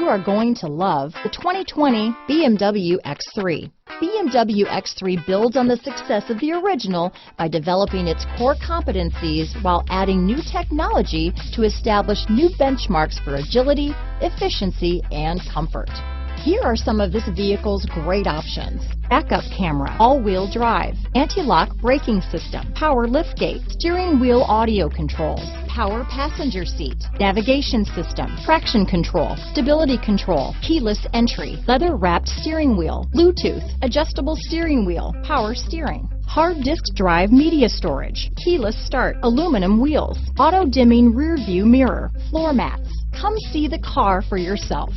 are going to love the 2020 BMW X3. BMW X3 builds on the success of the original by developing its core competencies while adding new technology to establish new benchmarks for agility, efficiency, and comfort. Here are some of this vehicle's great options: backup camera, all-wheel drive, anti-lock braking system, power liftgate, steering wheel audio controls, power passenger seat, navigation system, traction control, stability control, keyless entry, leather-wrapped steering wheel, Bluetooth, adjustable steering wheel, power steering, hard disk drive media storage, keyless start, aluminum wheels, auto-dimming rear view mirror, floor mats. Come see the car for yourself.